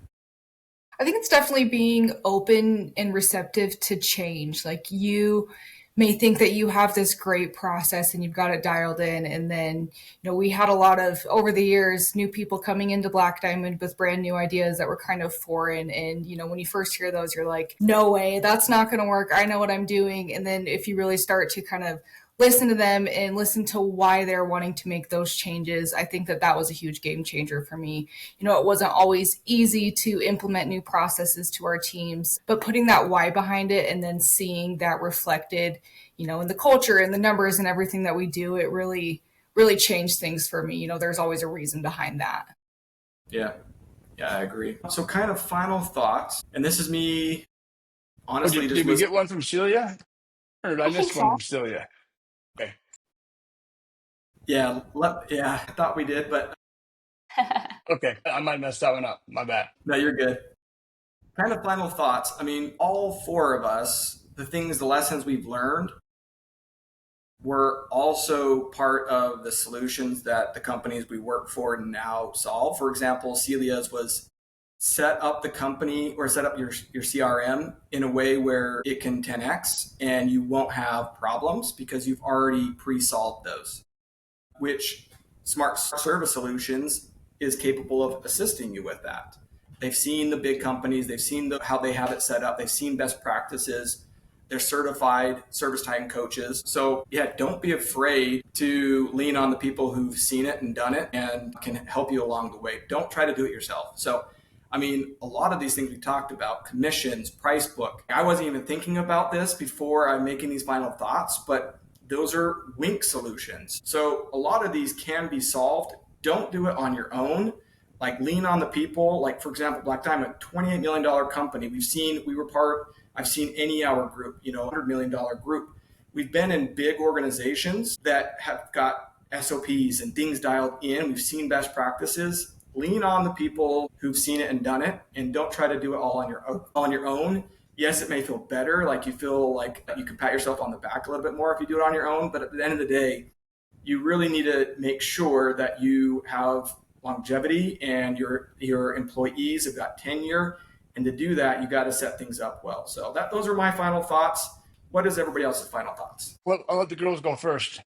I think it's definitely being open and receptive to change. Like, you may think that you have this great process and you've got it dialed in. And then, we had a lot of, over the years, new people coming into Black Diamond with brand new ideas that were kind of foreign. And, when you first hear those, you're like, no way, that's not going to work. I know what I'm doing. And then if you really start to kind of listen to them and listen to why they're wanting to make those changes, I think that was a huge game changer for me. It wasn't always easy to implement new processes to our teams, but putting that why behind it and then seeing that reflected, in the culture and the numbers and everything that we do, it really, really changed things for me. There's always a reason behind that. Yeah, I agree. So kind of final thoughts, and this is me honestly. Did we get one from Celia? Or did I miss one from Celia? Okay. Yeah, I thought we did, but okay, I might mess that one up. My bad. No, you're good. Kind of final thoughts. I mean, all four of us, the lessons we've learned were also part of the solutions that the companies we work for now solve. For example, Celia's was set up the company or set up your CRM in a way where it can 10x and you won't have problems because you've already pre-solved those, which Smartservice Solutions is capable of assisting you with that. They've seen the big companies, they've seen how they have it set up, they've seen best practices, they're certified ServiceTitan coaches. So don't be afraid to lean on the people who've seen it and done it and can help you along the way. Don't try to do it yourself. So, I mean, a lot of these things we talked about, commissions, price book, I wasn't even thinking about this before I'm making these final thoughts, but those are Wink solutions. So a lot of these can be solved. Don't do it on your own. Like, lean on the people. Like, for example, Black Diamond, $28 million company. I've seen any hour group, $100 million group. We've been in big organizations that have got SOPs and things dialed in. We've seen best practices. Lean on the people who've seen it and done it, and don't try to do it all on your own. Yes, it may feel better, like you feel like you can pat yourself on the back a little bit more if you do it on your own. But at the end of the day, you really need to make sure that you have longevity and your employees have got tenure. And to do that, you got to set things up well. So those are my final thoughts. What is everybody else's final thoughts? Well, I'll let the girls go first.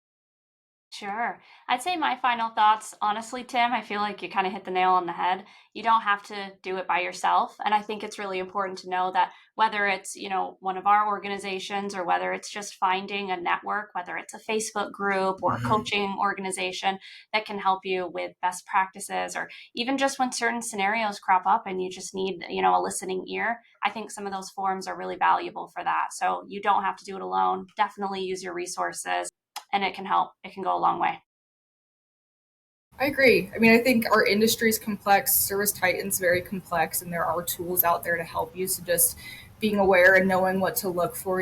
Sure. I'd say my final thoughts, honestly, Tim, I feel like you kind of hit the nail on the head. You don't have to do it by yourself. And I think it's really important to know that whether it's, one of our organizations or whether it's just finding a network, whether it's a Facebook group or a coaching organization that can help you with best practices, or even just when certain scenarios crop up and you just need, a listening ear. I think some of those forums are really valuable for that. So you don't have to do it alone. Definitely use your resources. And it can help. It can go a long way. I agree. I mean, I think our industry is complex. ServiceTitan's very complex, and there are tools out there to help you. So just being aware and knowing what to look for,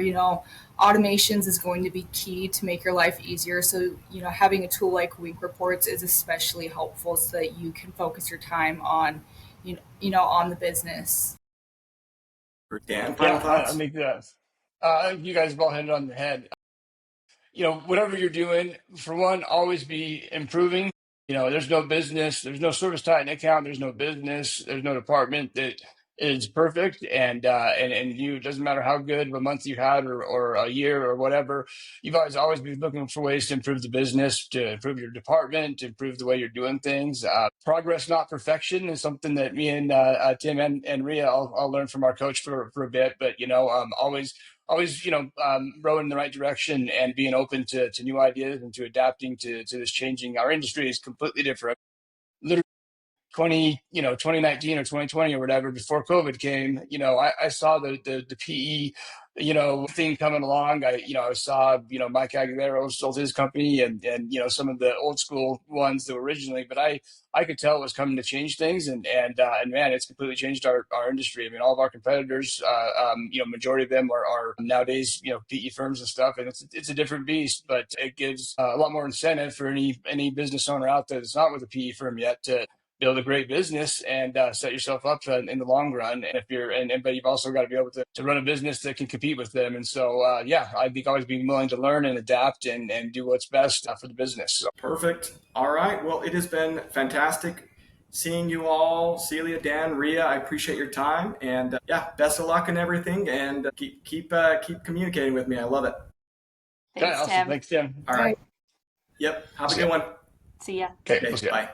automations is going to be key to make your life easier. So, having a tool like Wink Reports is especially helpful so that you can focus your time on, on the business. Dan, final thoughts? I think you guys have all hit it on the head. Whatever you're doing, for one, always be improving. There's no business, there's no ServiceTitan account, there's no business, there's no department that is perfect. And it doesn't matter how good of a month you had or a year or whatever, you've always be looking for ways to improve the business, to improve your department, to improve the way you're doing things. Progress, not perfection, is something that me and Tim and Rhea, I'll learn from our coach for a bit. But, always always, rowing in the right direction and being open to new ideas and to adapting to this changing. Our industry is completely different. Literally 2019 or 2020 or whatever, before COVID came, I saw the PE, thing coming along. I saw, Mike Aguilera sold his company and, some of the old school ones that were originally, but I could tell it was coming to change things. And man, it's completely changed our industry. I mean, all of our competitors, majority of them are nowadays, PE firms and stuff. And it's a different beast, but it gives a lot more incentive for any business owner out there that's not with a PE firm yet to build a great business and set yourself up in the long run. And but you've also got to be able to run a business that can compete with them. And so, I think always being willing to learn and adapt and do what's best for the business. So. Perfect. All right. Well, it has been fantastic seeing you all, Celia, Dan, Ria. I appreciate your time, and best of luck and everything. And keep communicating with me. I love it. Thanks, awesome. Tim. Thanks, Tim. All right. Yep. Have a good one. See ya. Okay. Bye.